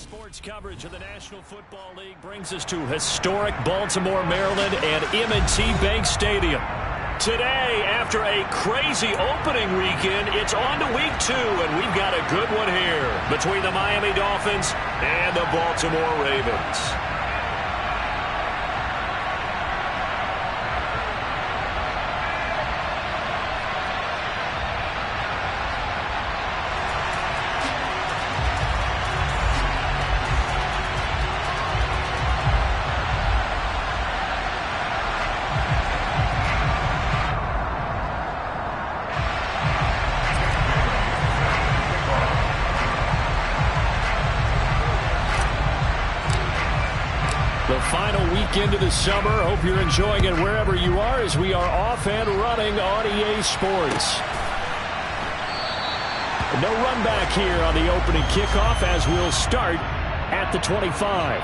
Sports coverage of the National Football League brings us to historic Baltimore, Maryland and M&T Bank Stadium. Today, after a crazy opening weekend, it's on to week 2, and we've got a good one here between the Miami Dolphins and the Baltimore Ravens. The final weekend of the summer. Hope you're enjoying it wherever you are as we are off and running on EA Sports. No run back here on the opening kickoff as we'll start at the 25.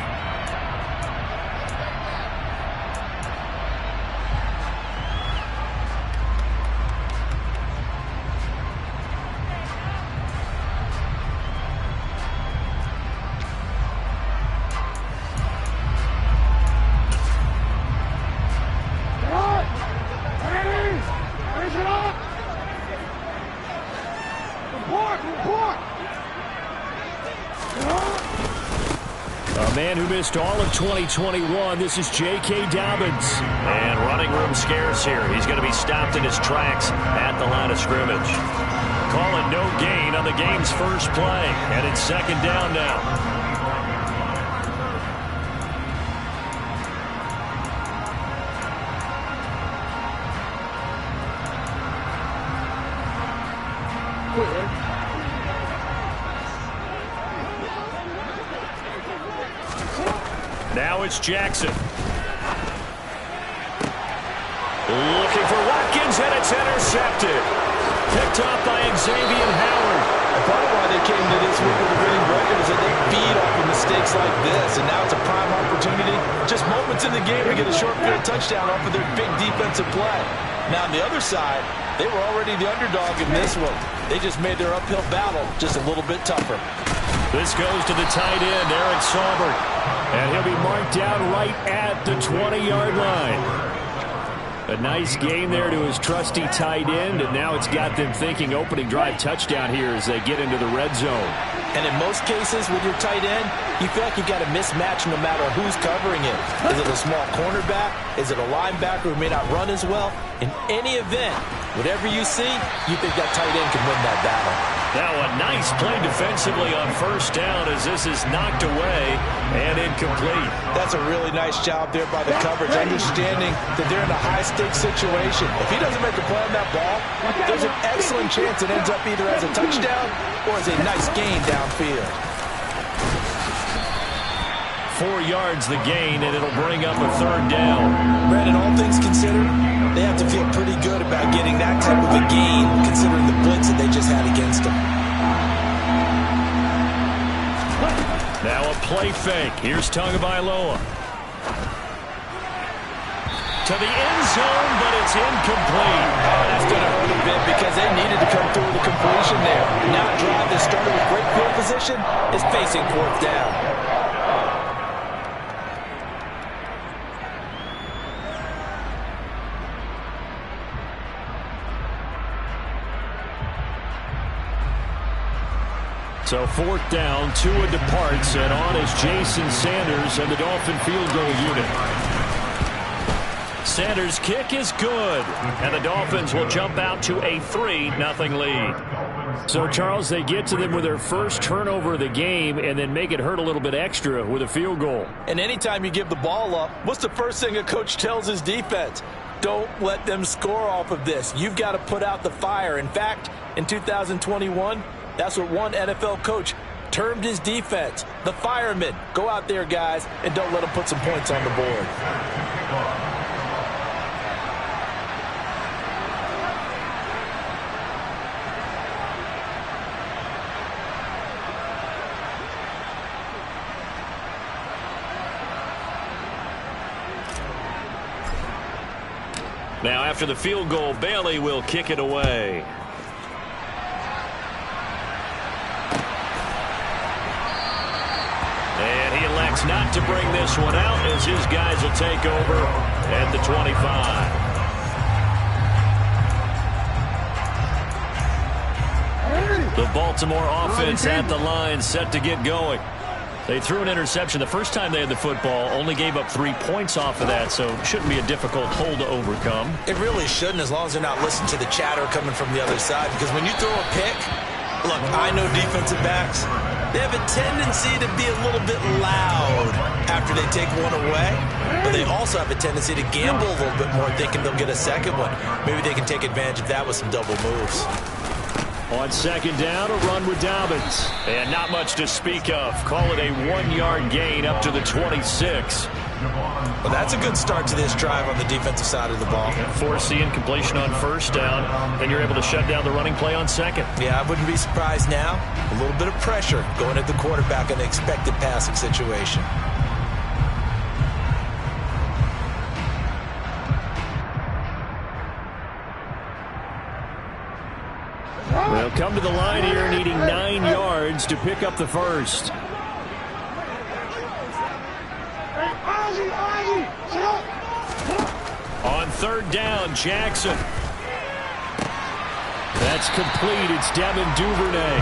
A man who missed all of 2021, this is J.K. Dobbins. And running room scarce here. He's going to be stopped in his tracks at the line of scrimmage. Call it no gain on the game's first play. And it's second down now. Now it's Jackson. Looking for Watkins, and it's intercepted. Picked off by Xavier Howard. Part of why they came to this week with a winning record is that they feed off of mistakes like this, and now it's a prime opportunity. Just moments in the game to get a short field touchdown off of their big defensive play. Now on the other side, they were already the underdog in this one. They just made their uphill battle just a little bit tougher. This goes to the tight end, Eric Saubert. And he'll be marked down right at the 20-yard line. A nice gain there to his trusty tight end, and now it's got them thinking opening drive touchdown here as they get into the red zone. And in most cases with your tight end, you feel like you've got a mismatch no matter who's covering it. Is it a small cornerback? Is it a linebacker who may not run as well? In any event, whatever you see, you think that tight end can win that battle. Now a nice play defensively on first down as this is knocked away and incomplete. That's a really nice job there by the coverage, understanding that they're in a high-stakes situation. If he doesn't make a play on that ball, there's an excellent chance it ends up either as a touchdown or as a nice gain downfield. 4 yards the gain, and it'll bring up a third down. Brandon, all things considered, they have to feel pretty good about getting that type of a gain, considering the blitz that they just had against them. Now a play fake. Here's Tagovailoa. To the end zone, but it's incomplete. Oh, that's going to hurt a bit because they needed to come through with a completion there. Now a drive that started with great field position is facing fourth down. So fourth down, Tua departs, and on is Jason Sanders and the Dolphin field goal unit. Sanders' kick is good, and the Dolphins will jump out to a 3-0 lead. So, Charles, they get to them with their first turnover of the game and then make it hurt a little bit extra with a field goal. And anytime you give the ball up, what's the first thing a coach tells his defense? Don't let them score off of this. You've got to put out the fire. In fact, in 2021, that's what one NFL coach termed his defense. The firemen. Go out there, guys, and don't let them put some points on the board. Now, after the field goal, Bailey will kick it away. chance not to bring this one out as his guys will take over at the 25. The Baltimore offense at the line, set to get going. They threw an interception the first time they had the football, only gave up 3 points off of that, so it shouldn't be a difficult hole to overcome. It really shouldn't, as long as they're not listening to the chatter coming from the other side, because when you throw a pick, look, I know defensive backs, they have a tendency to be a little bit loud after they take one away, but they also have a tendency to gamble a little bit more, thinking they'll get a second one. Maybe they can take advantage of that with some double moves. On second down, a run with Dobbins. And not much to speak of. Call it a 1-yard gain up to the 26. Well, that's a good start to this drive on the defensive side of the ball. Force completion on first down. Then you're able to shut down the running play on second. Yeah, I wouldn't be surprised now. A little bit of pressure going at the quarterback in an expected passing situation. They'll come to the line here needing 9 yards to pick up the first. On third down, Jackson. That's complete. It's Devin Duvernay.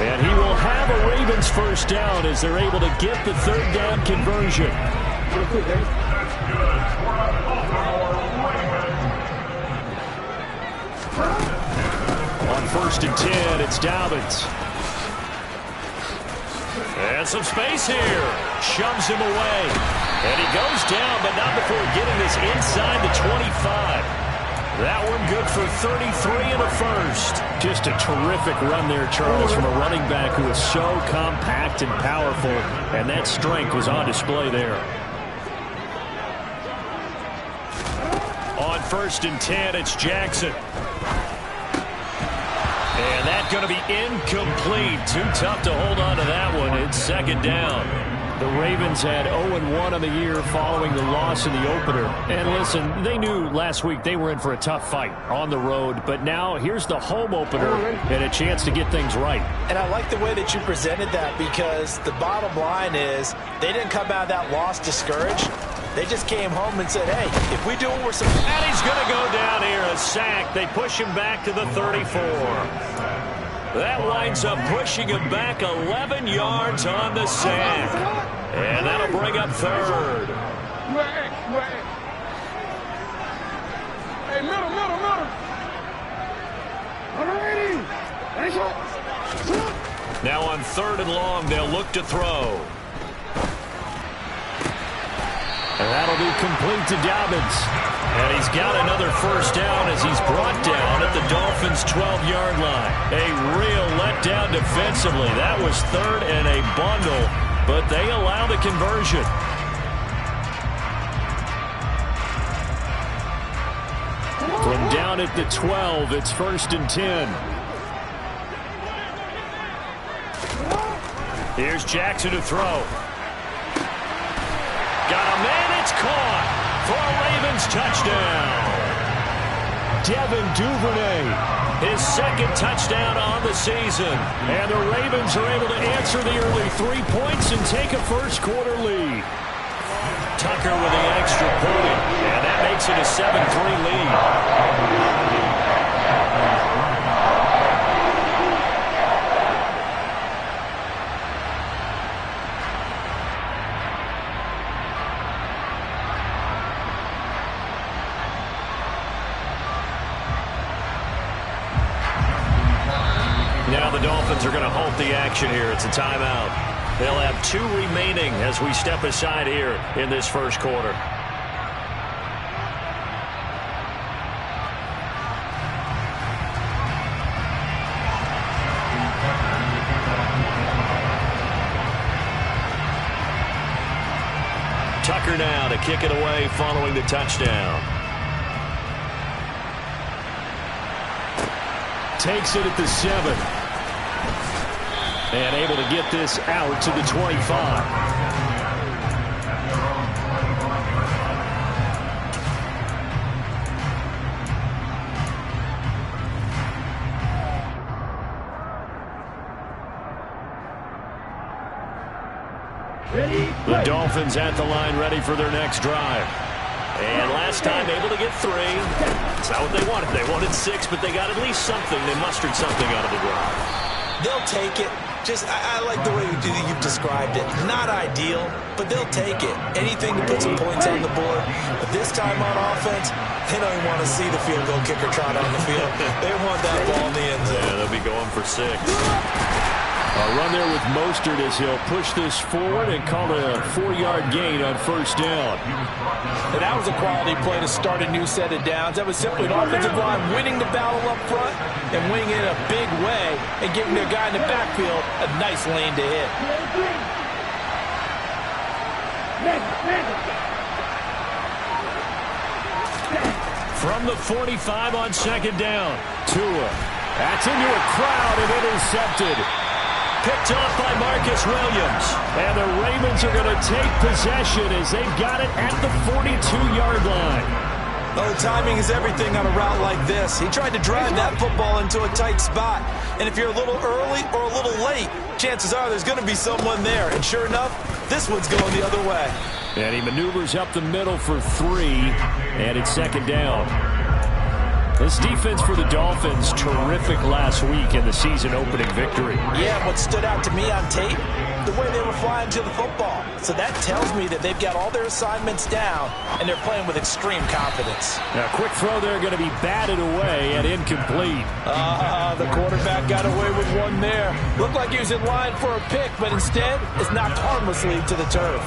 And he will have a Ravens first down as they're able to get the third down conversion. On first and 10, it's Dobbins. And some space here. Shoves him away. And he goes down, but not before getting this inside the 25. That one good for 33 and a first. Just a terrific run there, Charles, from a running back who is so compact and powerful. And that strength was on display there. On first and 10, it's Jackson. And that's going to be incomplete. Too tough to hold on to that one. It's second down. The Ravens had 0-1 on the year following the loss in the opener. And listen, they knew last week they were in for a tough fight on the road. But now here's the home opener and a chance to get things right. And I like the way that you presented that, because the bottom line is they didn't come out of that loss discouraged. They just came home and said, hey, if we do what we're supposed to. And he's going to go down here, a sack. They push him back to the 34. That winds up pushing him back 11 yards on the sack. And that'll bring up third. Hey, middle. Now on third and long, they'll look to throw. And that'll be complete to Dobbins. And he's got another first down as he's brought down at the Dolphins' 12-yard line. A real letdown defensively. That was third and a bundle, but they allow the conversion. From down at the 12, it's first and 10. Here's Jackson to throw. Got a man, it's caught for a Ravens touchdown. Devin Duvernay, his second touchdown on the season. And the Ravens are able to answer the early 3 points and take a first-quarter lead. Tucker with the extra point, and that makes it a 7-3 lead. Now the Dolphins are going to halt the action here. It's a timeout. They'll have 2 remaining as we step aside here in this first quarter. Tucker now to kick it away following the touchdown. Takes it at the 7. And able to get this out to the 25. The Dolphins at the line, ready for their next drive. And last time able to get 3. It's not what they wanted. They wanted 6, but they got at least something. They mustered something out of the drive. They'll take it. I like the way you've described it. Not ideal, but they'll take it. Anything to put some points on the board. But this time on offense, they don't even want to see the field goal kicker trot on the field. They want that ball in the end zone. Yeah, they'll be going for 6. A run there with Mostert as he'll push this forward and call it a 4-yard gain on first down. And that was a quality play to start a new set of downs. That was simply an offensive line winning the battle up front and winning it in a big way and giving their guy in the backfield a nice lane to hit. From the 45 on second down, Tua. That's into a crowd and intercepted. Picked off by Marcus Williams. And the Ravens are going to take possession as they've got it at the 42-yard line. Oh, timing is everything on a route like this. He tried to drive that football into a tight spot. And if you're a little early or a little late, chances are there's going to be someone there. And sure enough, this one's going the other way. And he maneuvers up the middle for 3. And it's second down. This defense for the Dolphins, terrific last week in the season-opening victory. Yeah, what stood out to me on tape, the way they were flying to the football. So that tells me that they've got all their assignments down, and they're playing with extreme confidence. Now, quick throw there, going to be batted away and incomplete. The quarterback got away with one there. Looked like he was in line for a pick, but instead, it's knocked harmlessly to the turf.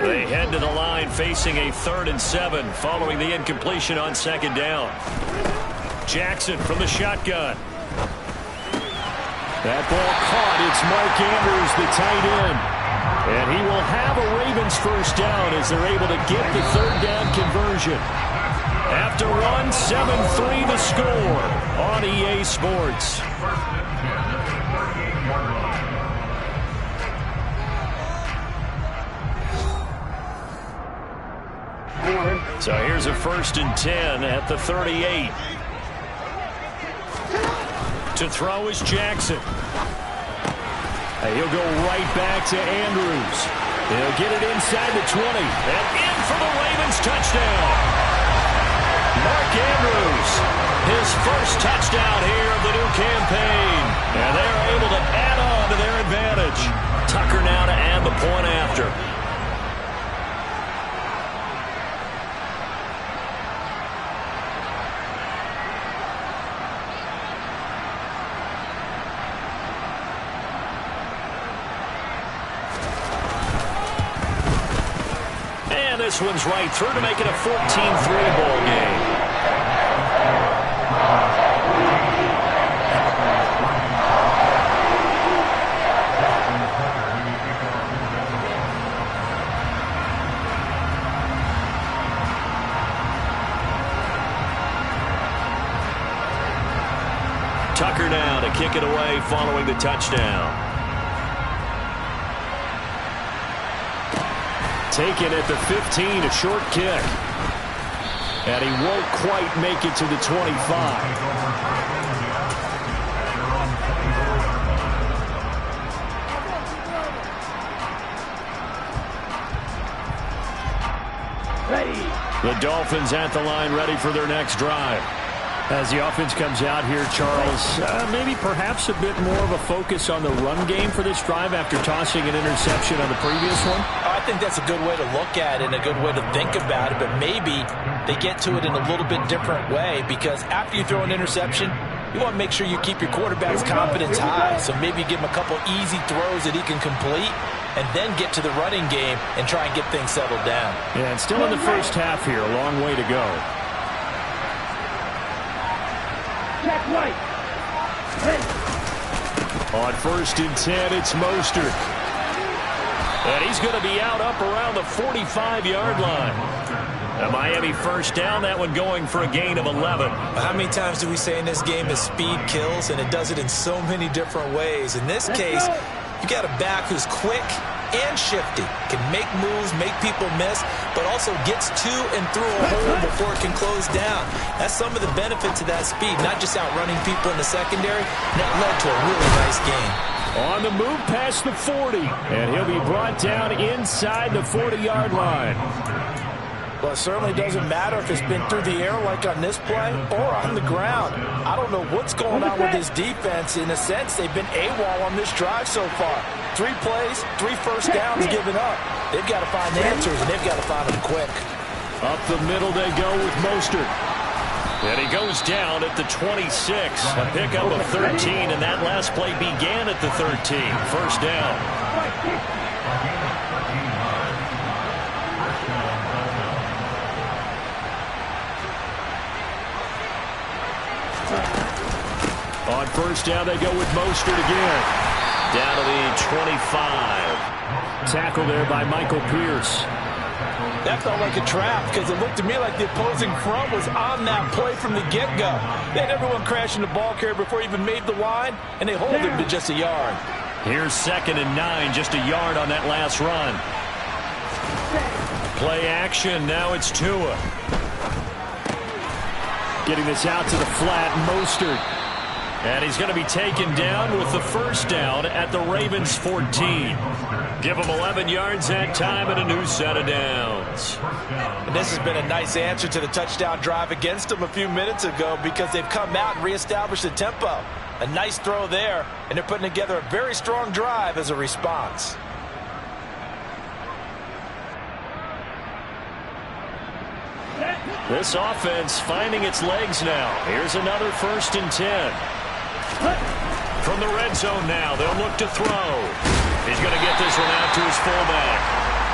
They head to the line facing a 3rd and 7 following the incompletion on second down. Jackson from the shotgun. That ball caught. It's Mark Andrews, the tight end. And he will have a Ravens first down as they're able to get the 3rd down conversion. After one, 7-3 the score on EA Sports. So here's a 1st and 10 at the 38. To throw is Jackson. He'll go right back to Andrews. He'll get it inside the 20. And in for the Ravens touchdown. Mark Andrews, his first touchdown here of the new campaign. And they're able to add on to their advantage. Tucker now to add the point after. This one's right through to make it a 14-3 ball game. Tucker now to kick it away following the touchdown. Taken at the 15, a short kick. And he won't quite make it to the 25. The Dolphins at the line, ready for their next drive. As the offense comes out here, Charles, maybe perhaps a bit more of a focus on the run game for this drive after tossing an interception on the previous one? I think that's a good way to look at it and a good way to think about it, but maybe they get to it in a little bit different way because after you throw an interception, you want to make sure you keep your quarterback's confidence high. So maybe you give him a couple easy throws that he can complete and then get to the running game and try and get things settled down. Yeah, and still in the first half here, a long way to go. On 1st and 10, it's Mostert. And he's going to be out up around the 45-yard line. A Miami first down, that one going for a gain of 11. How many times do we say in this game that speed kills, and it does it in so many different ways? In this case, you got a back who's quick, and shifty. Can make moves, make people miss, but also gets to and through a hole before it can close down. That's some of the benefits of that speed, not just outrunning people in the secondary. And that led to a really nice game. On the move past the 40, and he'll be brought down inside the 40-yard line. Well, it certainly doesn't matter if it's been through the air like on this play or on the ground. I don't know what's going on with this defense. In a sense, they've been AWOL on this drive so far. 3 plays, 3 first downs given up. They've got to find answers, and they've got to find them quick. Up the middle they go with Mostert. And he goes down at the 26. A pickup of 13, and that last play began at the 13. First down. On first down, they go with Mostert again. Down to the 25. Tackle there by Michael Pierce. That felt like a trap because it looked to me like the opposing front was on that play from the get-go. They had everyone crashing the ball carrier before he even made the line, and they hold him to just a yard. Here's 2nd and 9, just a yard on that last run. Play action, now it's Tua. Getting this out to the flat, Mostert. And he's going to be taken down with the first down at the Ravens' 14. Give him 11 yards that time and a new set of downs. And this has been a nice answer to the touchdown drive against them a few minutes ago because they've come out and reestablished the tempo. A nice throw there, and they're putting together a very strong drive as a response. This offense finding its legs now. Here's another 1st and 10. From the red zone now, they'll look to throw. He's going to get this one out to his fullback.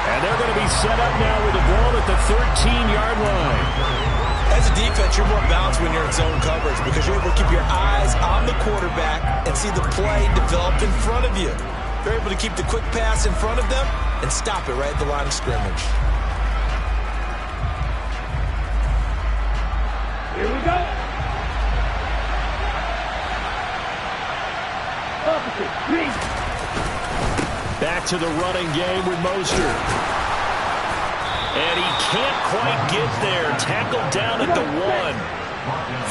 And they're going to be set up now with the ball at the 13-yard line. As a defense, you're more balanced when you're in zone coverage because you're able to keep your eyes on the quarterback and see the play develop in front of you. You're able to keep the quick pass in front of them and stop it right at the line of scrimmage. Here we go. Back to the running game with Mostert. And he can't quite get there. Tackled down at the 1.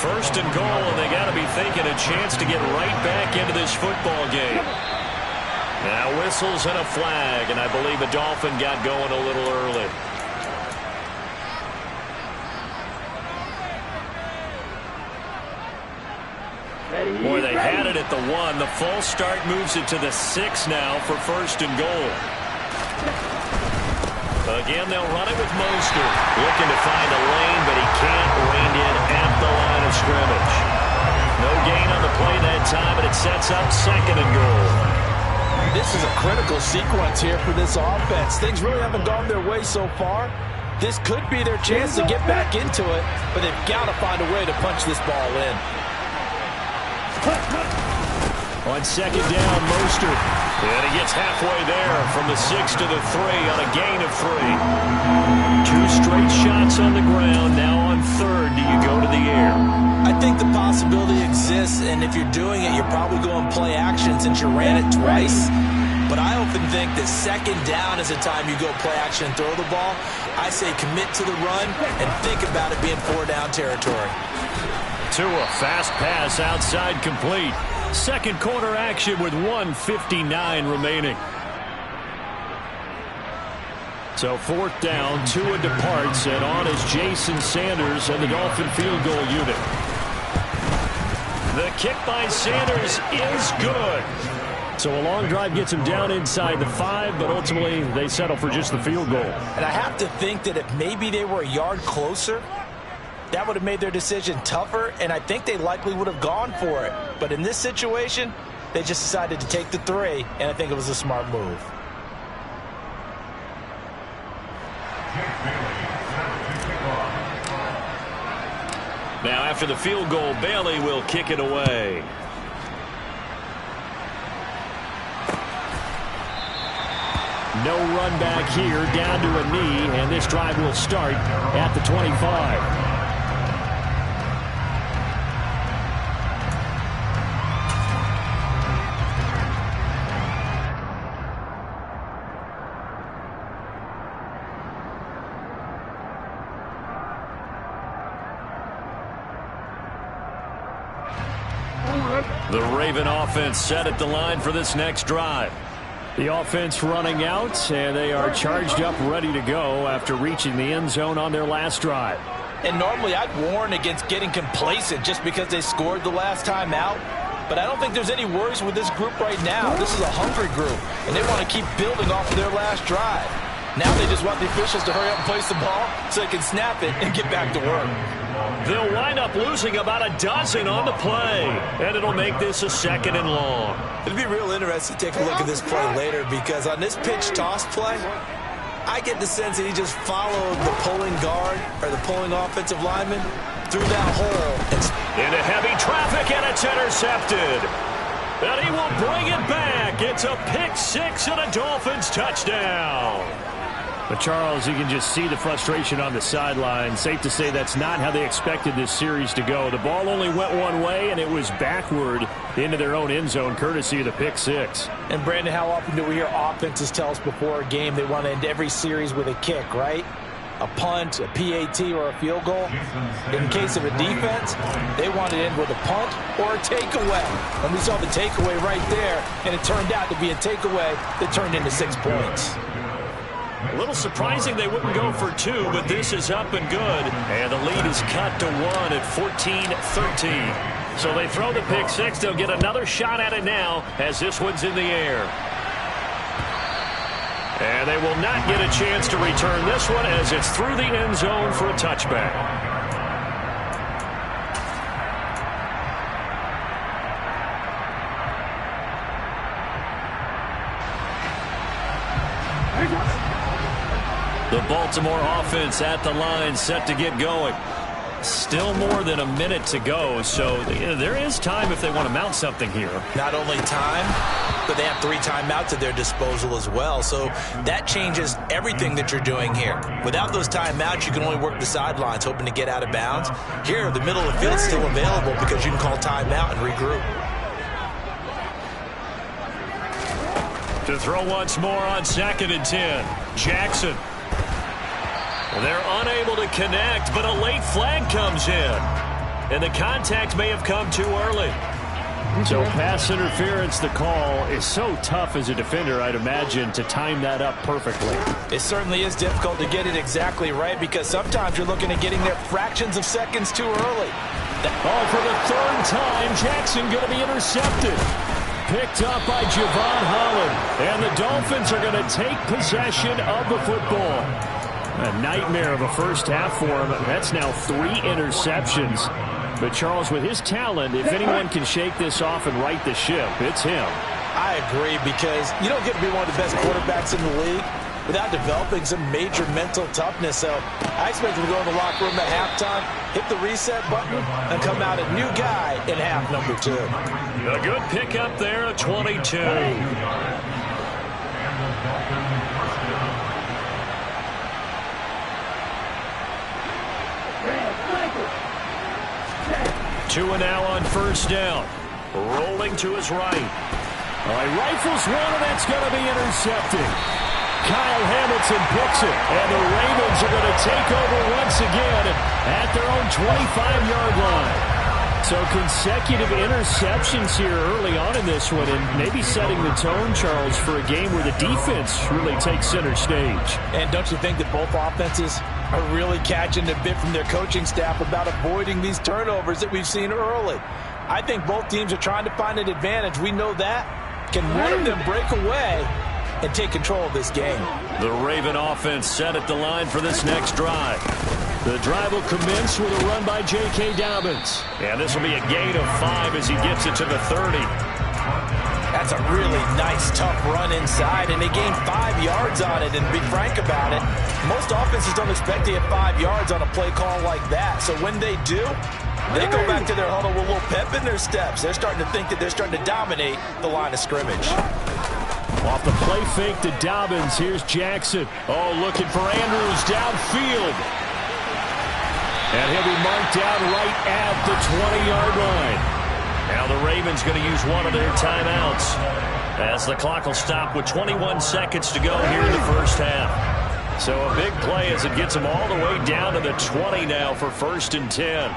1st and goal, and they got to be thinking a chance to get right back into this football game. Now whistles and a flag, and I believe a Dolphin got going a little early. Boy, they had it at the 1. The false start moves it to the 6 now for 1st and goal. Again, they'll run it with Mostert. Looking to find a lane, but he can't. Reined in at the line of scrimmage. No gain on the play that time, but it sets up 2nd and goal. This is a critical sequence here for this offense. Things really haven't gone their way so far. This could be their chance to get back into it, but they've got to find a way to punch this ball in. On 2nd down, Mostert. And he gets halfway there from the 6 to the 3 on a gain of 3. 2 straight shots on the ground. Now on 3rd, do you go to the air? I think the possibility exists, and if you're doing it, you're probably going play action since you ran it twice. But I often think that 2nd down is the time you go play action and throw the ball. I say commit to the run and think about it being 4-down territory. Tua, fast pass outside complete. 2nd quarter action with 1:59 remaining. So 4th down, Tua departs, and on is Jason Sanders and the Dolphin field goal unit. The kick by Sanders is good. So a long drive gets him down inside the 5, but ultimately they settle for just the field goal. And I have to think that if maybe they were a yard closer, that would have made their decision tougher, and I think they likely would have gone for it. But in this situation, they just decided to take the 3, and I think it was a smart move. Now after the field goal, Bailey will kick it away. No run back here, down to a knee, and this drive will start at the 25. The Raven offense set at the line for this next drive. The offense running out, and they are charged up, ready to go after reaching the end zone on their last drive. And normally I'd warn against getting complacent just because they scored the last time out. But I don't think there's any worries with this group right now. This is a hungry group, and they want to keep building off of their last drive. Now they just want the officials to hurry up and place the ball so they can snap it and get back to work. They'll wind up losing about a dozen on the play, and it'll make this a 2nd and long. It'll be real interesting to take a look at this play later, because on this pitch toss play, I get the sense that he just followed the pulling guard or the pulling offensive lineman through that hole. Into heavy traffic, and it's intercepted. And he will bring it back. It's a pick 6 and a Dolphins touchdown. But, Charles, you can just see the frustration on the sideline. Safe to say that's not how they expected this series to go. The ball only went one way, and it was backward into their own end zone, courtesy of the pick 6. And, Brandon, how often do we hear offenses tell us before a game they want to end every series with a kick, right? A punt, a PAT, or a field goal. In case of a defense, they want to end with a punt or a takeaway. And we saw the takeaway right there, and it turned out to be a takeaway that turned into 6 points. A little surprising they wouldn't go for 2, but this is up and good. And the lead is cut to 1 at 14-13. So they throw the pick 6. They'll get another shot at it now as this one's in the air. And they will not get a chance to return this one as it's through the end zone for a touchback. The Baltimore offense at the line, set to get going. Still more than a minute to go, so there is time if they want to mount something here. Not only time, but they have 3 timeouts at their disposal as well, so that changes everything that you're doing here. Without those timeouts, you can only work the sidelines, hoping to get out of bounds. Here, the middle of the field is still available because you can call timeout and regroup. To throw once more on 2nd and 10. Jackson. They're unable to connect, but a late flag comes in. And the contact may have come too early. So pass interference, the call, is so tough as a defender, I'd imagine, to time that up perfectly. It certainly is difficult to get it exactly right, because sometimes you're looking at getting there fractions of seconds too early. Oh, for the 3rd time, Jackson going to be intercepted. Picked up by Javon Holland. And the Dolphins are going to take possession of the football. A nightmare of a first half for him. That's now 3 interceptions. But, Charles, with his talent, if anyone can shake this off and right the ship, it's him. I agree, because you don't get to be one of the best quarterbacks in the league without developing some major mental toughness. So I expect him to go in the locker room at halftime, hit the reset button, and come out a new guy in half number 2. A good pickup there at 22. 2 now on 1st down. Rolling to his right. He rifles one, and that's going to be intercepted. Kyle Hamilton picks it, and the Ravens are going to take over once again at their own 25-yard line. So consecutive interceptions here early on in this one, and maybe setting the tone, Charles, for a game where the defense really takes center stage. And don't you think that both offenses are really catching a bit from their coaching staff about avoiding these turnovers that we've seen early? I think both teams are trying to find an advantage. We know that. Can one of them break away and take control of this game? The Raven offense set at the line for this next drive. The drive will commence with a run by J.K. Dobbins. And this will be a gain of 5 as he gets it to the 30. That's a really nice, tough run inside, and they gained 5 yards on it. And to be frank about it, most offenses don't expect to get 5 yards on a play call like that. So when they do, they go back to their huddle with a little pep in their steps. They're starting to think that they're starting to dominate the line of scrimmage. Off the play fake to Dobbins, here's Jackson. Oh, looking for Andrews downfield. And he'll be marked down right at the 20-yard line. Now the Ravens going to use one of their timeouts as the clock will stop with 21 seconds to go here in the first half. So a big play as it gets them all the way down to the 20 now for 1st and 10.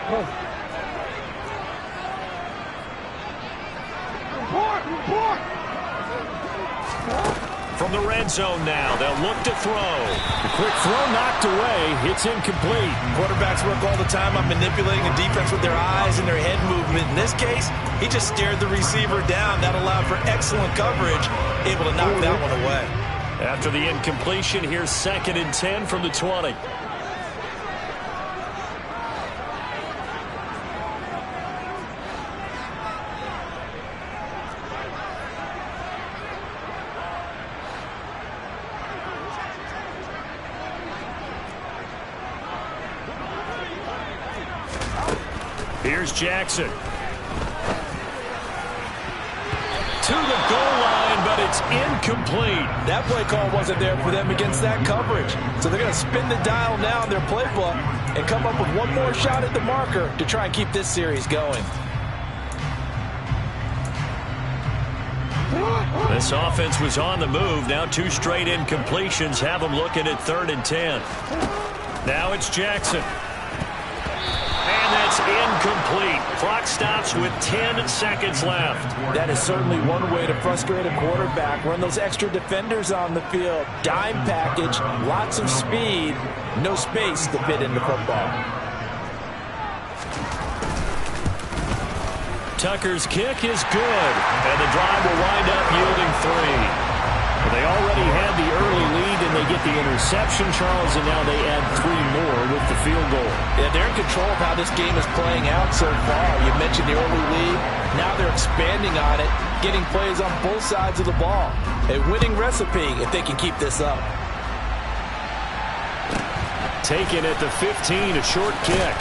From the red zone now, they'll look to throw. The quick throw knocked away. It's incomplete. Quarterbacks work all the time on manipulating the defense with their eyes and their head movement. In this case, he just stared the receiver down. That allowed for excellent coverage, able to knock that one away. After the incompletion, here's 2nd and 10 from the 20. Here's Jackson. To the goal line, but it's incomplete. That play call wasn't there for them against that coverage. So they're going to spin the dial now in their playbook and come up with one more shot at the marker to try and keep this series going. This offense was on the move. Now 2 straight incompletions have them looking at 3rd and 10. Now it's Jackson. And that's incomplete. Clock stops with 10 seconds left. That is certainly one way to frustrate a quarterback. Run those extra defenders on the field. Dime package, lots of speed, no space to fit into football. Tucker's kick is good, and the drive will wind up yielding 3. They already had the early lead, and they get the interception, Charles, and now they add 3 more with the field goal. Yeah, they're in control of how this game is playing out so far. You mentioned the early lead. Now they're expanding on it, getting plays on both sides of the ball. A winning recipe if they can keep this up. Taken at the 15, a short kick.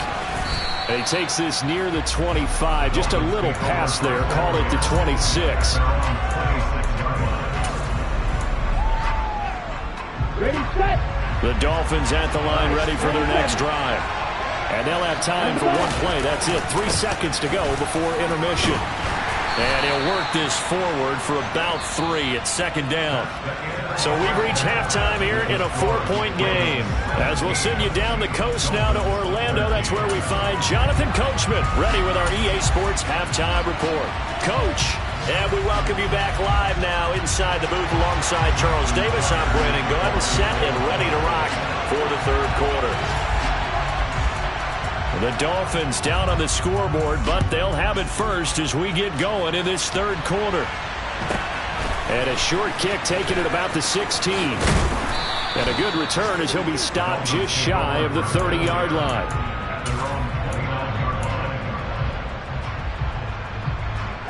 And he takes this near the 25. Just a little pass there. Call it the 26. Ready, set. The Dolphins at the line, ready for their next drive. And they'll have time for one play. That's it. 3 seconds to go before intermission. And he'll work this forward for about 3 at 2nd down. So we've reached halftime here in a 4-point game. As we'll send you down the coast now to Orlando, that's where we find Jonathan Coachman, ready with our EA Sports Halftime Report. Coach, and we welcome you back live now inside the booth alongside Charles Davis. I'm Brandon Gunn, set and ready to rock for the 3rd quarter. The Dolphins down on the scoreboard, but they'll have it first as we get going in this 3rd quarter. And a short kick taken at about the 16. And a good return as he'll be stopped just shy of the 30-yard line.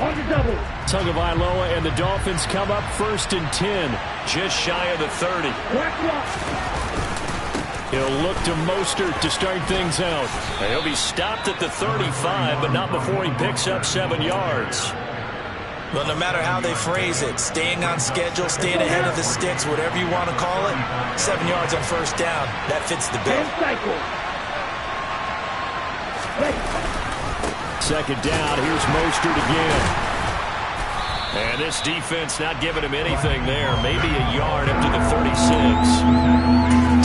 On the double. Tagovailoa and the Dolphins come up 1st and 10, just shy of the 30. He'll look to Mostert to start things out. And he'll be stopped at the 35, but not before he picks up 7 yards. Well, no matter how they phrase it, staying on schedule, staying ahead of the sticks, whatever you want to call it, 7 yards on 1st down, that fits the bill. 2nd down, here's Mostert again. And this defense not giving him anything there. Maybe a yard up to the 36.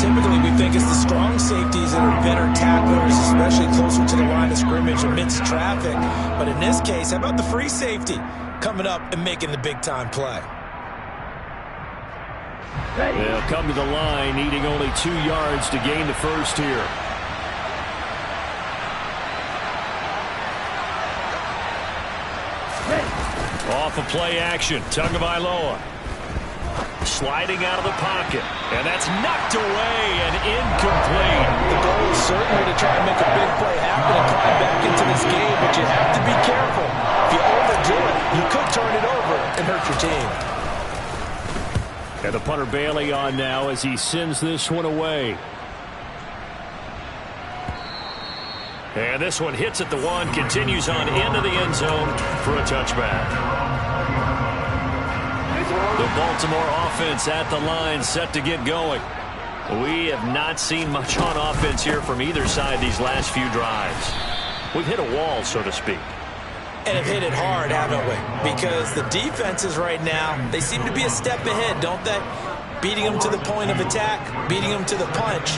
Typically, we think it's the strong safeties that are better tacklers, especially closer to the line of scrimmage amidst traffic. But in this case, how about the free safety coming up and making the big-time play? They'll come to the line, needing only 2 yards to gain the first here. Off of play action, Tagovailoa. Sliding out of the pocket. And that's knocked away and incomplete. The goal is certainly to try and make a big play happen and climb back into this game, but you have to be careful. If you overdo it, you could turn it over and hurt your team. And the punter Bailey on now as he sends this one away. And this one hits at the 1, continues on into the end zone for a touchback. The Baltimore offense at the line, set to get going. We have not seen much on offense here from either side these last few drives. We've hit a wall, so to speak. And have hit it hard, haven't we? Because the defenses right now, they seem to be a step ahead, don't they? beating them to the point of attack, beating them to the punch.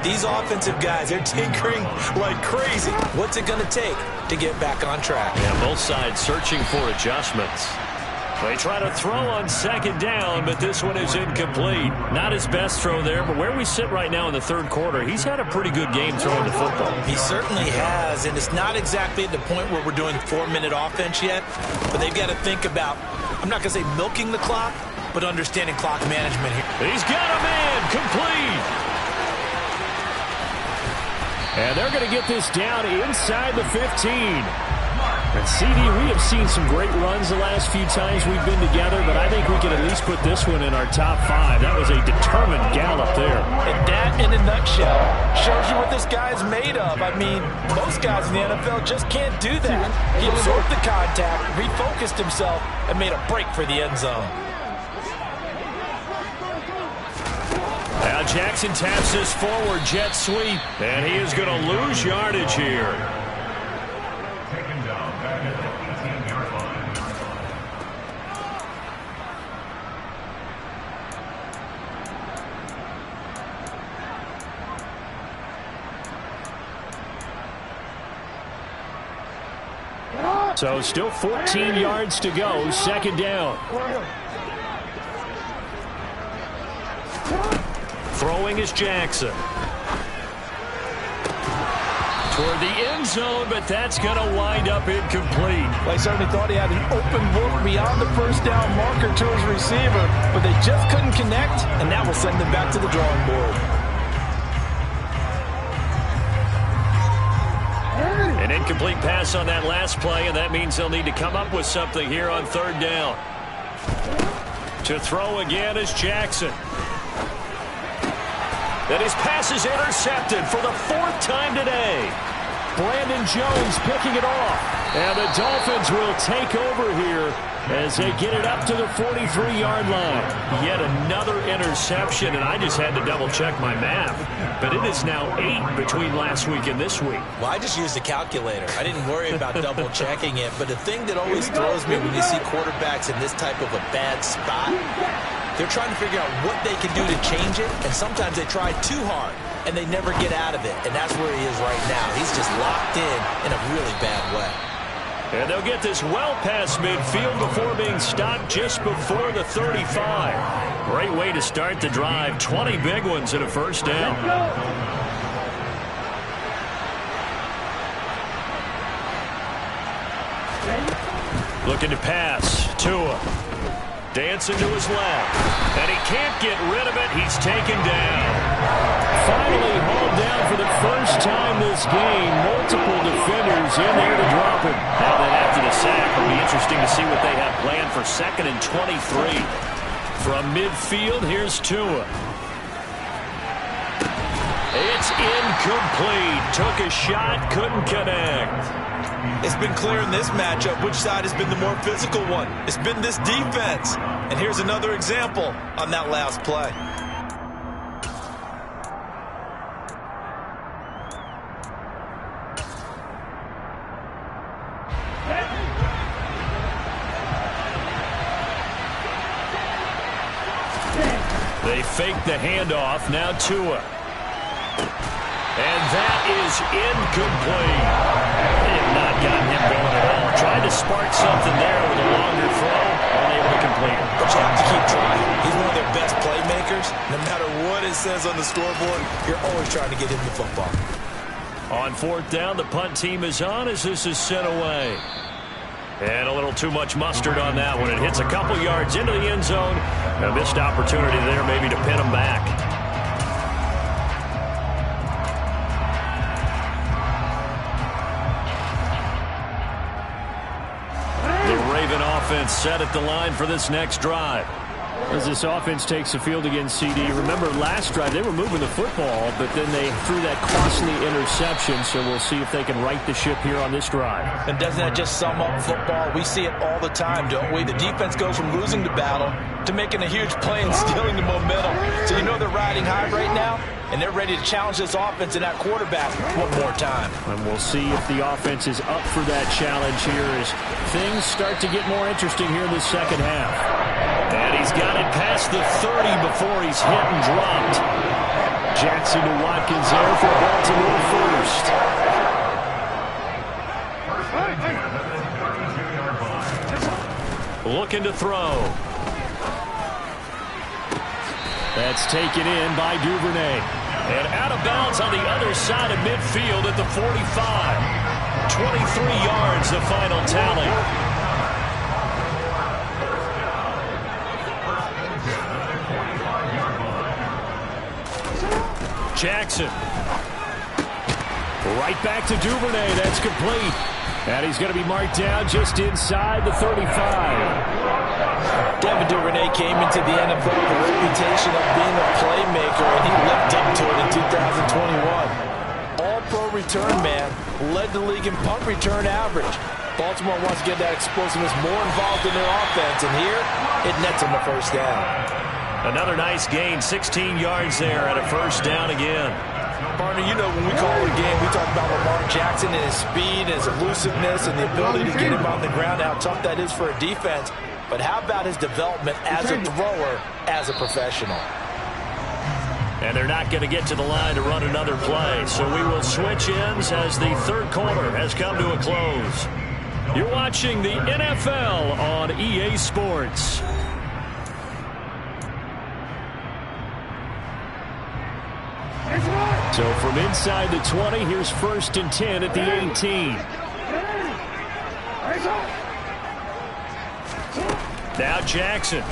These offensive guys, they're tinkering like crazy. What's it going to take to get back on track? Yeah, both sides searching for adjustments. They try to throw on second down, but this one is incomplete. Not his best throw there, but where we sit right now in the third quarter, he's had a pretty good game throwing the football. He certainly has, and it's not exactly at the point where we're doing 4-minute offense yet, but they've got to think about, I'm not going to say milking the clock, but understanding clock management here. He's got a man, complete. And they're going to get this down inside the 15. And CD, we have seen some great runs the last few times we've been together, but I think we can at least put this one in our top 5. That was a determined gallop there. And that, in a nutshell, shows you what this guy's made of. I mean, most guys in the NFL just can't do that. He absorbed the contact, refocused himself, and made a break for the end zone. Now Jackson taps this forward jet sweep, and he is going to lose yardage here. So still 14 yards to go, second down. Throwing is Jackson. Toward the end zone, but that's going to wind up incomplete. Well, he certainly thought he had an open look beyond the first down marker to his receiver, but they just couldn't connect, and that will send them back to the drawing board. An incomplete pass on that last play, and that means they'll need to come up with something here on third down. To throw again is Jackson. And his pass is intercepted for the 4th time today. Brandon Jones picking it off. And the Dolphins will take over here as they get it up to the 43-yard line. Yet another interception, and I just had to double-check my math. But it is now 8 between last week and this week. Well, I just used a calculator. I didn't worry about double-checking it. But the thing that always throws me when you see quarterbacks in this type of a bad spot, they're trying to figure out what they can do to change it, and sometimes they try too hard, and they never get out of it, and that's where he is right now. He's just locked in a really bad way. And they'll get this well past midfield before being stopped just before the 35. Great way to start the drive. 20 big ones and a first down. Looking to pass. Tua. Dancing to his left. And he can't get rid of it. He's taken down. Finally hauled down for the first time this game. Multiple defenders in there to drop him. Now then after the sack, it'll be interesting to see what they have planned for 2nd and 23. From midfield, here's Tua. It's incomplete. Took a shot, couldn't connect. It's been clear in this matchup which side has been the more physical one. It's been this defense. And here's another example on that last play. They fake the handoff. Now Tua. And that is incomplete. They have not gotten him going at all. Tried to spark something there with a longer throw. Unable to complete it. But you have to keep trying. He's one of their best playmakers. No matter what it says on the scoreboard, you're always trying to get him the football. On 4th down, the punt team is on as this is sent away. And a little too much mustard on that one. It hits a couple yards into the end zone. A missed opportunity there maybe to pin him back. Offense set at the line for this next drive. As this offense takes the field against CD, remember last drive they were moving the football, but then they threw that costly interception, so we'll see if they can right the ship here on this drive. And doesn't that just sum up football? We see it all the time, don't we? The defense goes from losing the battle to making a huge play and stealing the momentum. So you know they're riding high right now, and they're ready to challenge this offense and that quarterback one more time. And we'll see if the offense is up for that challenge here as things start to get more interesting here in the second half. And he's got it past the 30 before he's hit and dropped. Jackson to Watkins there for Baltimore first. Looking to throw. That's taken in by Duvernay. And out of bounds on the other side of midfield at the 45. 23 yards the final tally. Jackson. Right back to Duvernay. That's complete. And he's going to be marked down just inside the 35. Devin Duvernay came into the NFL with a reputation of being a playmaker, and he lived up to it in 2021. All-pro return man, led the league in punt return average. Baltimore wants to get that explosiveness more involved in their offense, and here it nets them the first down. Another nice gain, 16 yards there at a first down again. Partner, you know when we call it a game, we talk about Lamar Jackson and his speed, his elusiveness, and the ability to get him on the ground, how tough that is for a defense. But how about his development as a thrower, as a professional? And they're not going to get to the line to run another play, so we will switch ends as the third quarter has come to a close. You're watching the NFL on EA Sports. So from inside the 20, here's 1st and 10 at the 18. Now Jackson.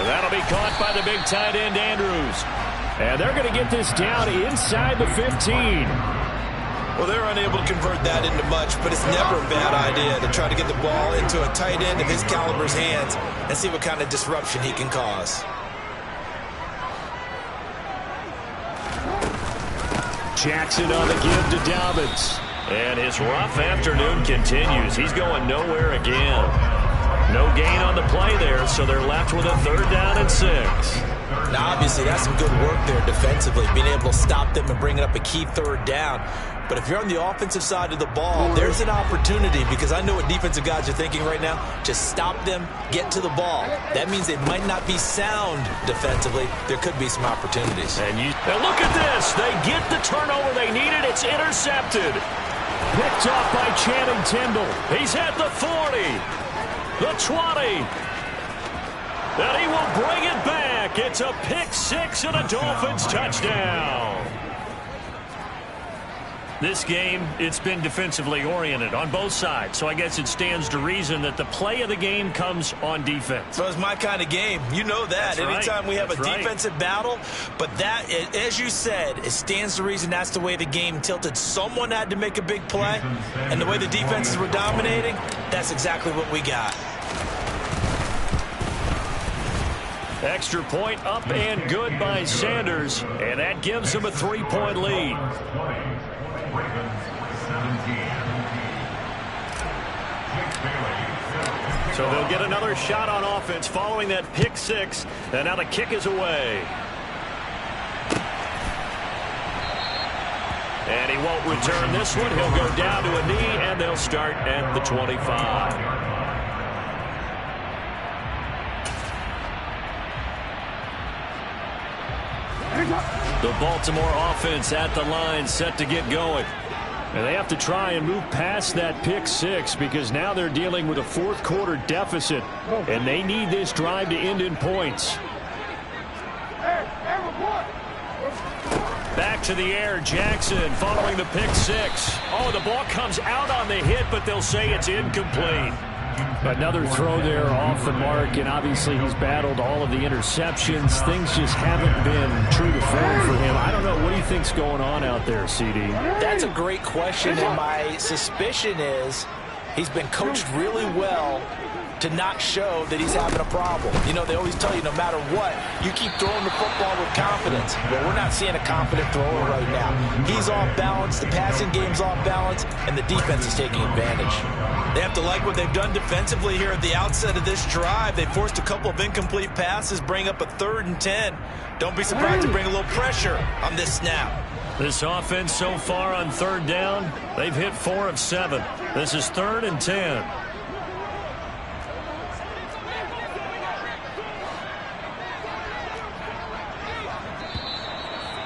That'll be caught by the big tight end Andrews. And they're going to get this down inside the 15. Well, they're unable to convert that into much, but it's never a bad idea to try to get the ball into a tight end of his caliber's hands and see what kind of disruption he can cause. Jackson on the give to Dobbins. And his rough afternoon continues. He's going nowhere again. No gain on the play there, so they're left with a 3rd down and 6. Now, obviously, that's some good work there defensively, being able to stop them and bring up a key 3rd down. But if you're on the offensive side of the ball, there's an opportunity, because I know what defensive guys are thinking right now. Just stop them, get to the ball. That means they might not be sound defensively. There could be some opportunities. And look at this. They get the turnover they needed. It's intercepted. Picked off by Channing Tindall. He's at the 40, the 20. And he will bring it back. It's a pick 6 and a Dolphins touchdown. This game, it's been defensively oriented on both sides, so I guess it stands to reason that the play of the game comes on defense. So it's my kind of game. You know that. That's Anytime we have a right. defensive battle, but that, as you said, it stands to reason that's the way the game tilted. Someone had to make a big play, and the way the defenses were dominating, that's exactly what we got. Extra point up and good by Sanders, and that gives them a 3-point lead. So they'll get another shot on offense following that pick 6, and now the kick is away. And he won't return this one. He'll go down to a knee, and they'll start at the 25. The Baltimore offense at the line, set to get going. And they have to try and move past that pick 6, because now they're dealing with a 4th quarter deficit, and they need this drive to end in points. Back to the air, Jackson following the pick 6. Oh, the ball comes out on the hit, but they'll say it's incomplete. Another throw there off the mark, and obviously he's battled all of the interceptions. Things just haven't been true to form for him. I don't know. What do you think's going on out there, CD? That's a great question, and my suspicion is he's been coached really well to not show that he's having a problem. You know, they always tell you no matter what, you keep throwing the football with confidence. But we're not seeing a confident thrower right now. He's off balance, the passing game's off balance, and the defense is taking advantage. They have to like what they've done defensively here at the outset of this drive. They forced a couple of incomplete passes, bring up a 3rd and 10. Don't be surprised to bring a little pressure on this snap. This offense so far on 3rd down, they've hit 4 of 7. This is 3rd and 10.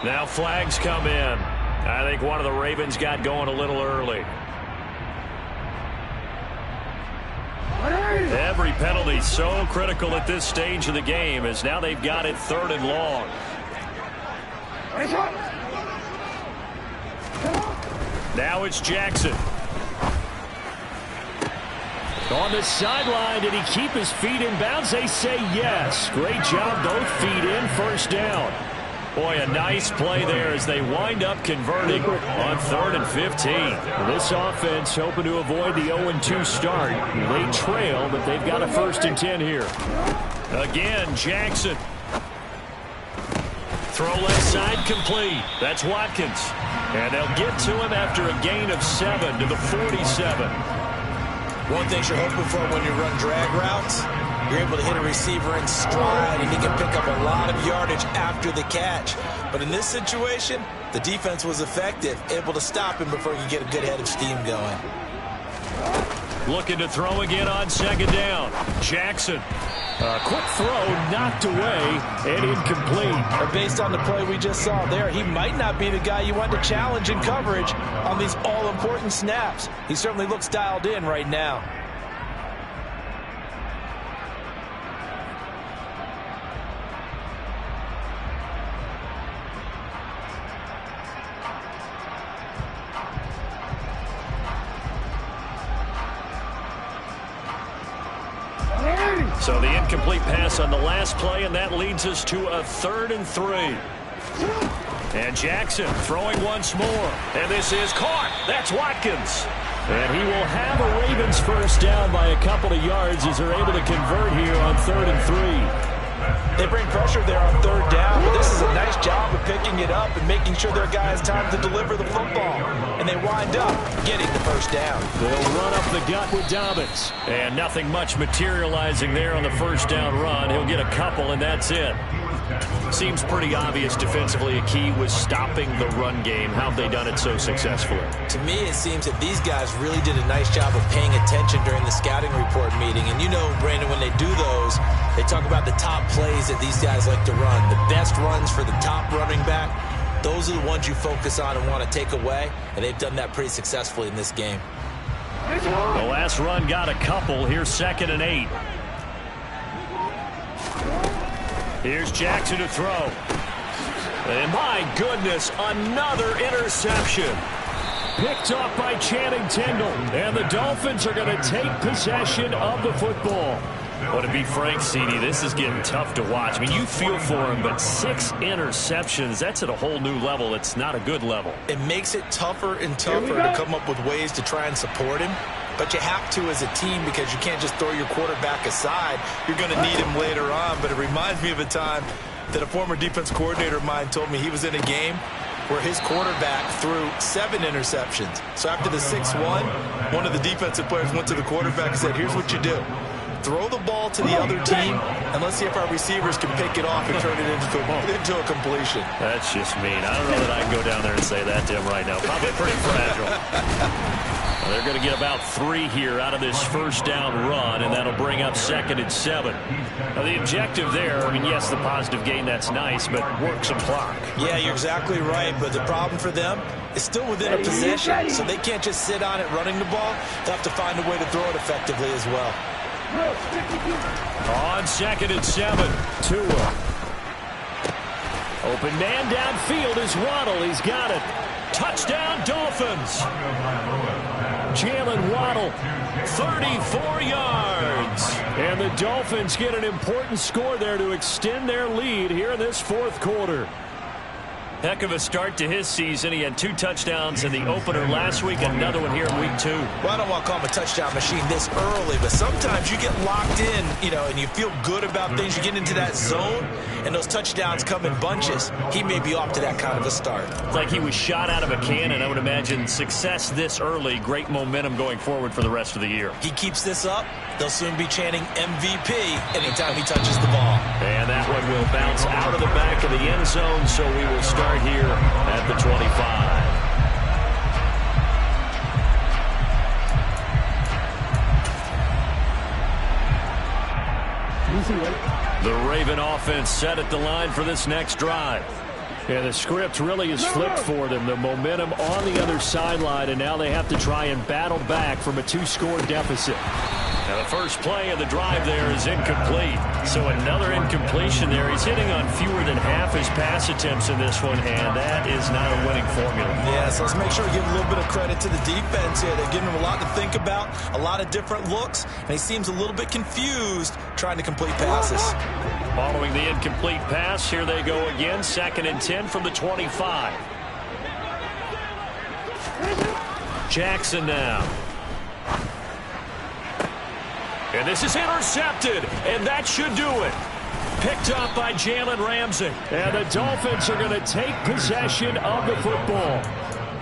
Now flags come in. I think one of the Ravens got going a little early. Every penalty so critical at this stage of the game, as now they've got it 3rd and long. Now it's Jackson. On the sideline, did he keep his feet in bounds? They say yes. Great job, both feet in, 1st down. Boy, a nice play there as they wind up converting on 3rd and 15. This offense hoping to avoid the 0-2 start. They trail, but they've got a 1st and 10 here. Again, Jackson. Throw left side complete. That's Watkins. And they'll get to him after a gain of 7 to the 47. One thing you're hoping for when you run drag routes, you're able to hit a receiver in stride, and he can pick up a lot of yardage after the catch. But in this situation, the defense was effective, able to stop him before he could get a good head of steam going. Looking to throw again on 2nd down. Jackson. A quick throw knocked away and incomplete. But based on the play we just saw there, he might not be the guy you want to challenge in coverage on these all-important snaps. He certainly looks dialed in right now. So the incomplete pass on the last play, and that leads us to a 3rd and 3. And Jackson throwing once more. And this is caught. That's Watkins. And he will have a Ravens 1st down by a couple of yards as they're able to convert here on 3rd and 3. They bring pressure there on 3rd down, but this is a nice job of picking it up and making sure their guy has time to deliver the football. And they wind up getting the 1st down. They'll run up the gut with Dobbins. And nothing much materializing there on the 1st down run. He'll get a couple, and that's it. Seems pretty obvious defensively a key was stopping the run game. How have they done it so successfully? To me, it seems that these guys really did a nice job of paying attention during the scouting report meeting. And you know, Brandon, when they do those, they talk about the top plays that these guys like to run. The best runs for the top running back, those are the ones you focus on and want to take away. And they've done that pretty successfully in this game. The last run got a couple. Here's 2nd and 8. Here's Jackson to throw. And my goodness, another interception. Picked off by Channing Tindall. And the Dolphins are going to take possession of the football. Well, to be frank, CD, this is getting tough to watch. I mean, you feel for him, but 6 interceptions, that's at a whole new level. It's not a good level. It makes it tougher and tougher to come up with ways to try and support him. But you have to as a team because you can't just throw your quarterback aside. You're going to need him later on. But it reminds me of a time that a former defense coordinator of mine told me he was in a game where his quarterback threw 7 interceptions. So after the 6-1, one of the defensive players went to the quarterback and said, here's what you do. Throw the ball to the other team, and let's see if our receivers can pick it off and turn it into a completion. That's just mean. I don't know that I can go down there and say that to him right now. Probably pretty fragile. They're going to get about 3 here out of this 1st down run, and that'll bring up 2nd and 7. Now, the objective there, I mean, yes, the positive gain, that's nice, but work some clock. Yeah, you're exactly right, but the problem for them is still within a possession, so they can't just sit on it running the ball. They'll have to find a way to throw it effectively as well. On 2nd and 7, Tua. Open man downfield is Waddle. He's got it. Touchdown, Dolphins. Jalen Waddle, 34 yards. And the Dolphins get an important score there to extend their lead here in this 4th quarter. Heck of a start to his season. He had 2 touchdowns in the opener last week, another one here in week 2. Well, I don't want to call him a touchdown machine this early, but sometimes you get locked in, you know, and you feel good about things. You get into that zone, and those touchdowns come in bunches. He may be off to that kind of a start. It's like he was shot out of a cannon. I would imagine success this early, great momentum going forward for the rest of the year. He keeps this up, they'll soon be chanting MVP anytime he touches the ball. And that one will bounce out of the back of the end zone, so we will start here at the 25. The Raven offense set at the line for this next drive. Yeah, the script really is flipped for them. The momentum on the other sideline, and now they have to try and battle back from a 2-score deficit. Now the first play of the drive there is incomplete. So another incompletion there. He's hitting on fewer than half his pass attempts in this one, and that is not a winning formula. Yeah, so let's make sure we give a little bit of credit to the defense here. They're giving him a lot to think about, a lot of different looks, and he seems a little bit confused trying to complete passes. Following the incomplete pass, here they go again. 2nd and 10 from the 25. Jackson now. And this is intercepted, and that should do it. Picked up by Jalen Ramsey. And the Dolphins are going to take possession of the football.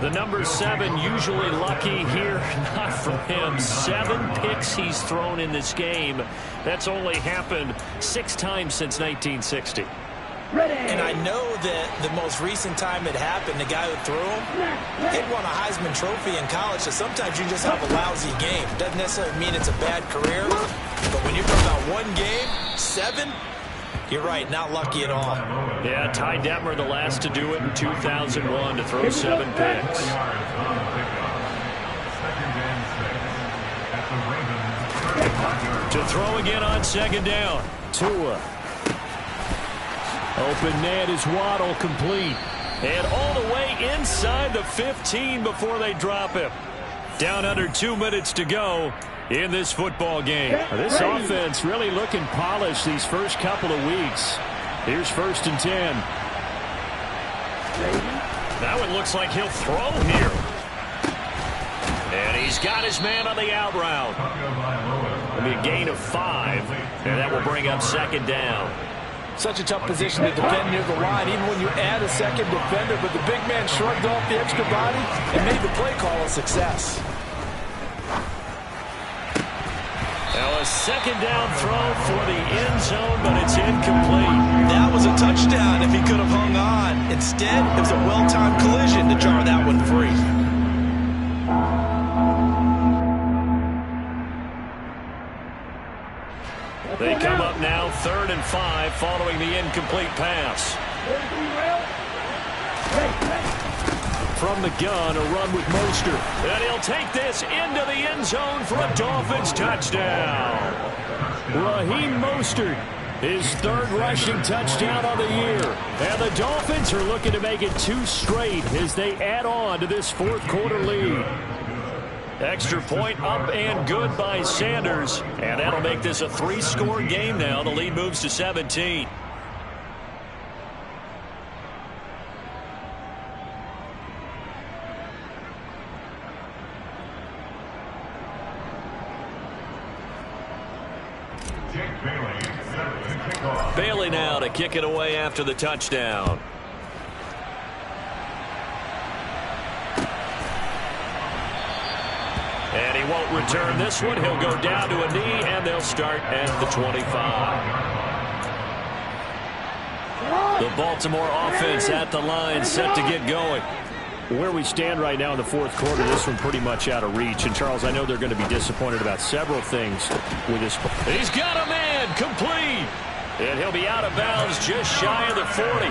The number 7 usually lucky here. Not for him. 7 picks he's thrown in this game. That's only happened 6 times since 1960. And I know that the most recent time it happened, the guy who threw him, he'd won a Heisman Trophy in college, so sometimes you just have a lousy game. Doesn't necessarily mean it's a bad career, but when you're talking about one game, 7, you're right, not lucky at all. Yeah, Ty Detmer, the last to do it in 2001, to throw 7 picks. To throw again on 2nd down. Tua. Open man is Waddle, complete. And all the way inside the 15 before they drop him. Down under 2 minutes to go in this football game. This offense really looking polished these first couple of weeks. Here's 1st and 10. That one looks like he'll throw here. And he's got his man on the out route. It'll be a gain of 5. And that will bring up 2nd down. Such a tough position to defend near the line, even when you add a second defender. But the big man shrugged off the extra body and made the play call a success. Now a 2nd down throw for the end zone, but it's incomplete. That was a touchdown if he could have hung on. Instead, it was a well-timed collision to jar that one free. They come up now 3rd and 5 following the incomplete pass. From the gun, a run with Mostert. And he'll take this into the end zone for a Dolphins touchdown. Raheem Mostert, his 3rd rushing touchdown on the year. And the Dolphins are looking to make it 2 straight as they add on to this 4th quarter lead. Extra point up and good by Sanders. And that'll make this a 3-score game now. The lead moves to 17. Bailey now to kick it away after the touchdown. And he won't return this one. He'll go down to a knee, and they'll start at the 25. The Baltimore offense at the line, set to get going. Where we stand right now in the 4th quarter, this one pretty much out of reach. And, Charles, I know they're going to be disappointed about several things with this. He's got a man, complete. And he'll be out of bounds just shy of the 40.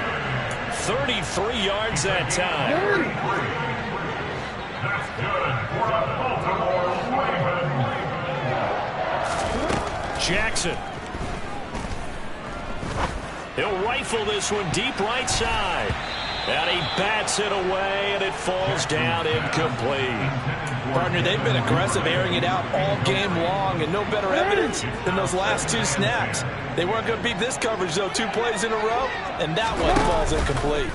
33 yards that time. Jackson. He'll rifle this one deep right side. And he bats it away, and it falls down incomplete. Partner, they've been aggressive, airing it out all game long, and no better evidence than those last 2 snaps. They weren't going to beat this coverage, though, 2 plays in a row, and that one falls incomplete.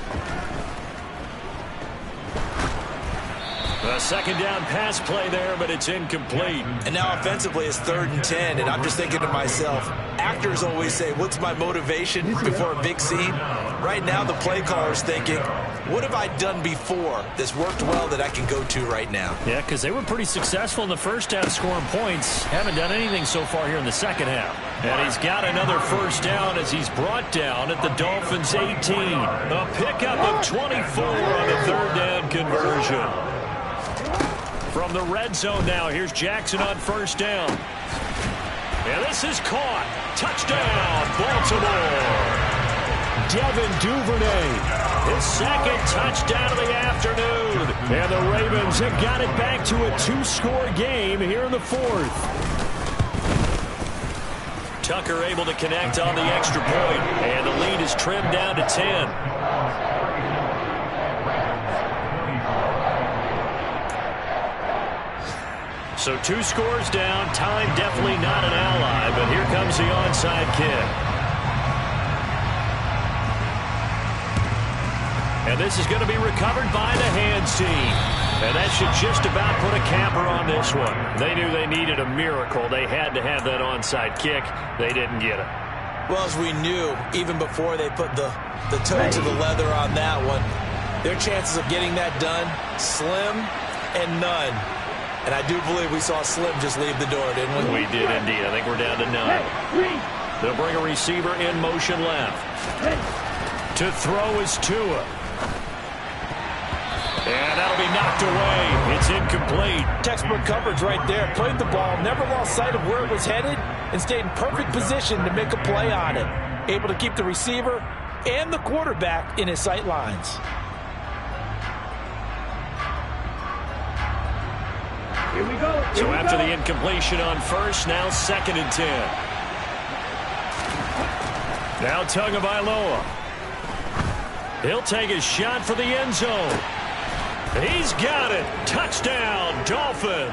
A 2nd down pass play there, but it's incomplete. And now offensively it's 3rd and 10, and I'm just thinking to myself, actors always say, what's my motivation before a big scene? Right now the play caller's thinking, what have I done before that's worked well that I can go to right now? Yeah, because they were pretty successful in the first half scoring points. Haven't done anything so far here in the second half. And he's got another 1st down as he's brought down at the Dolphins' 18. A pickup of 24 on the 3rd down conversion. From the red zone now, here's Jackson on 1st down. And this is caught. Touchdown, Baltimore. Devin Duvernay His second touchdown of the afternoon. And the Ravens have got it back to a 2-score game here in the fourth. Tucker able to connect on the extra point, and the lead is trimmed down to 10. So 2 scores down. Time definitely not an ally, but here comes the onside kick. And this is going to be recovered by the hands team. And that should just about put a capper on this one. They knew they needed a miracle. They had to have that onside kick. They didn't get it. Well, as we knew, even before they put the toe to the leather on that one, their chances of getting that done, slim and none. And I do believe we saw Slim just leave the door, didn't we? We did indeed. I think we're down to 9. They'll bring a receiver in motion left. To throw is Tua. And that'll be knocked away. It's incomplete. Textbook coverage right there. Played the ball, never lost sight of where it was headed, and stayed in perfect position to make a play on it. Able to keep the receiver and the quarterback in his sight lines. Here we go. So after the incompletion on first, now 2nd and 10. Now Tagovailoa. He'll take a shot for the end zone. He's got it. Touchdown, Dolphins.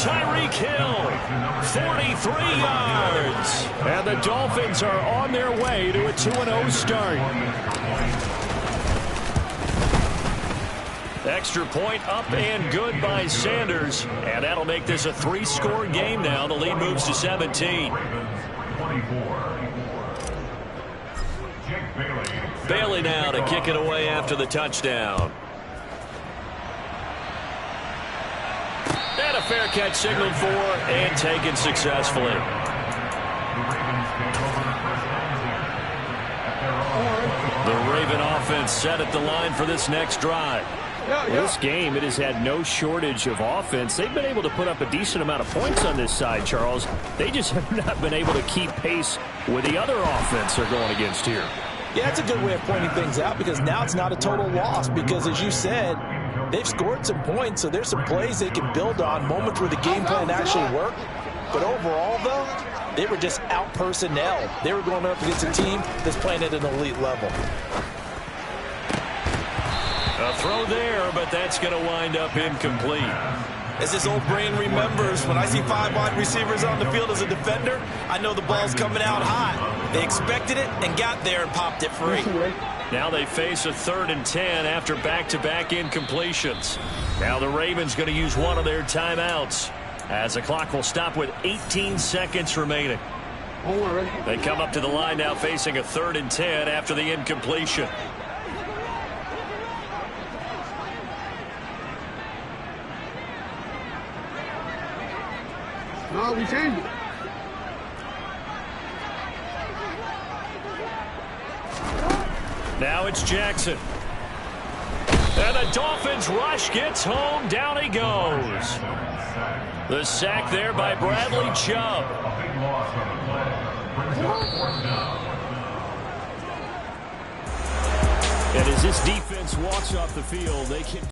Tyreek Hill, 43 yards. And the Dolphins are on their way to a 2-0 start. Extra point up and good by Sanders. And that'll make this a 3-score game now. The lead moves to 17. Bailey now to kick it away after the touchdown. And a fair catch signaled for and taken successfully. The Raven offense set at the line for this next drive. This game, it has had no shortage of offense. They've been able to put up a decent amount of points on this side, Charles. They just have not been able to keep pace with the other offense they're going against here. Yeah, that's a good way of pointing things out, because now it's not a total loss, because as you said, they've scored some points, so there's some plays they can build on, moments where the game plan actually worked. But overall, though, they were just out personnel. They were going up against a team that's playing at an elite level. A throw there, but that's going to wind up incomplete. As this old brain remembers, when I see 5 wide receivers on the field as a defender, I know the ball's coming out hot. They expected it and got there and popped it free. Now they face a 3rd and 10 after back-to-back incompletions. Now the Ravens going to use one of their timeouts, as the clock will stop with 18 seconds remaining. They come up to the line now facing a 3rd and 10 after the incompletion. No, we changed it. Now it's Jackson. And the Dolphins rush gets home. Down he goes. The sack there by Bradley Chubb. And as this defense walks off the field, they can